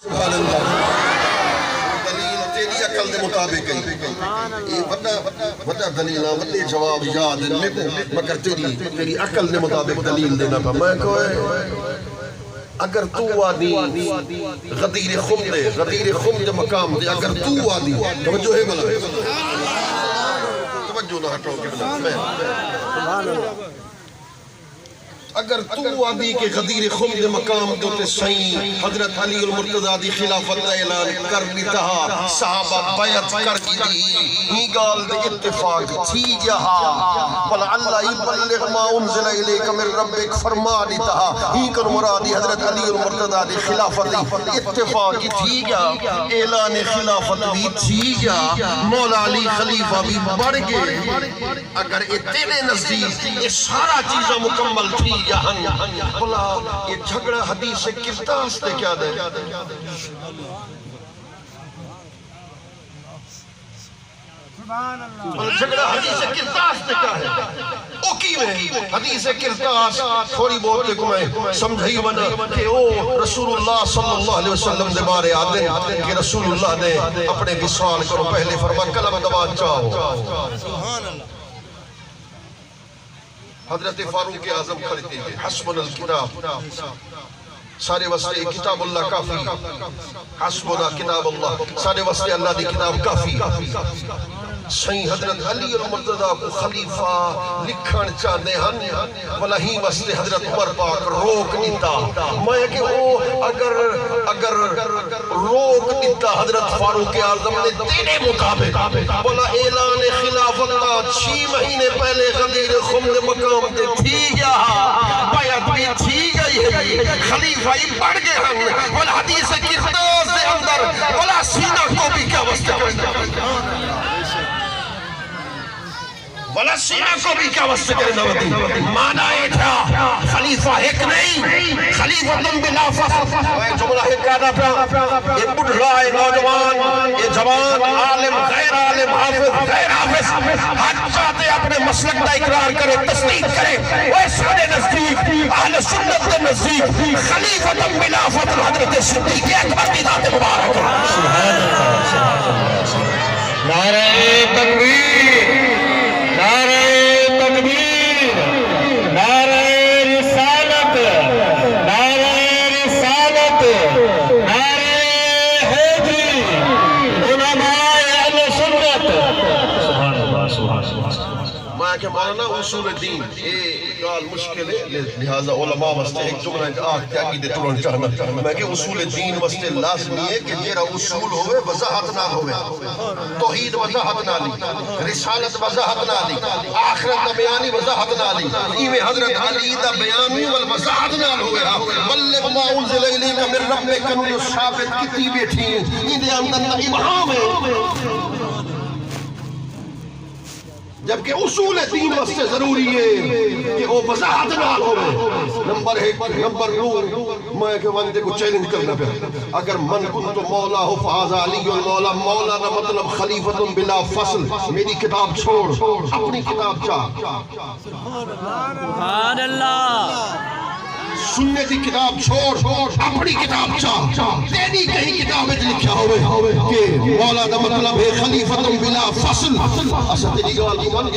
سبحان اللہ دلیل تیری عقل دے مطابق ہے وڈا دلیل وڈے جواب یاد ہیں مگر تیری عقل دے مطابق دلیل دینا پا میں کوئے اگر تو وادی غدیر خم دے مقام دے اگر تو وادی توجہ ہے بلا توجہ نہ ہٹو کہ بلا اگر تو وادی کے غدیر خم دے مقام دوتے سائیں حضرت علی المرتضی دی خلافت دا اعلان کر لیتا صحابہ بیعت کر کی دی ہی گال دے اتفاق تھی جہاں وَلَعَلَّ يُبَلِّغْ مَا أُنزِلَ إِلَيْكَ مِن رَبِّكَ فرما دیتا ہی کر مرادی حضرت علی المرتضی دی خلافت دی اتفاق تھی جا اعلان خلافت بھی تھی جا مولا علی خلیفہ بھی بڑھ گئے اگر اتنے نزدیک یہ سارا چیزیں مکمل تھی بلا یہ جھگڑا حدیث کرتاس دے کیا دے جھگڑا حدیث کرتاس دے کیا ہے او کی میں حدیث کرتاس تھوڑی بہت کو میں سمجھائی بنا کہ او رسول اللہ صلی اللہ علیہ وسلم دے بارے آدھے کہ رسول اللہ نے اپنے وصال کرو پہلے فرما کلم دبان چاہو حضرت فاروق اعظم کھڑتے ہیں حسبنا الکتاب سارے واسطے کتاب اللہ کافی حسبنا کتاب اللہ سارے واسطے اللہ دی کتاب کافی سائیں حضرت علی المرتضی کو خلیفہ لکھن چاہتے ہیں بلا ہی واسطے حضرت عمر پاک روک دیتا میں کہ وہ اگر روک دیتا حضرت فاروق اعظم نے تیرے مطابق بلا اعلان خلافت کا 6 مہینے پہلے غدیر خم دے مقام دے تھی گیا بیعت بھی تھی گئی ہے خلیفہ ہی پڑھ گئے ہم بلا حدیث کرتاس دے اندر بلا سینہ کو بھی کیا واسطے کرنا ولا سینہ کو بھی کیا واسطے کرنا ہوتی مانا ہے تھا خلیفہ ایک نہیں خلیفہ تم بلا فصل یہ جملہ ایک کہنا پہ یہ بڑھا ہے نوجوان یہ جوان عالم غیر عالم حافظ غیر حافظ حد چاہتے اپنے مسلک کا اقرار کرے تصدیق کرے وہ سارے نزدیک اہل سنت کے نزدیک خلیفہ تم بلا فصل حضرت صدیق اکبر کی ذات مبارک سبحان اللہ نعرہ تکبیر نعرہ تکبیر نعرہ رسالت نعرہ رسالت نعرہ حیدری علماء اہل سنت سبحان اللہ سبحان اللہ میں کہ مانا اصول دین یہ گال مشکل ہے لہذا علماء واسطے ایک جملہ ایک آٹھ کے عقیدے ترون چاہنا میں کہ اصول دین واسطے لازمی ہے کہ جیرا اصول ہوئے وضاحت نہ ہوئے توحید وضاحت نہ لی رسالت وضاحت نہ لی آخرت دا بیانی وضاحت نہ لی ایویں حضرت علی دا بیانی والوضاحت نہ ہوئے بلغ ما انزل الیک من ربک کنو ثابت کتی بیٹھی اندے اندر ابہام ہے جبکہ اصول دین واسطے ضروری ہے کہ وہ وضاحت نہ ہوئے نمبر 1 نمبر 2 میں کہ وندے کو چیلنج کرنا پہ اگر من کنت مولا ہو فہذا علی المولا مولا نہ مطلب خلیفت بلا فصل میری کتاب چھوڑ اپنی کتاب چاہ سبحان اللہ سننے کی کتاب چھوڑ اپنی کتاب چاہ تیری کہیں کتابیں لکھا ہوئے کہ مولا دا مطلب ہے خلیفت بلا فصل اسا تیری گال ایمان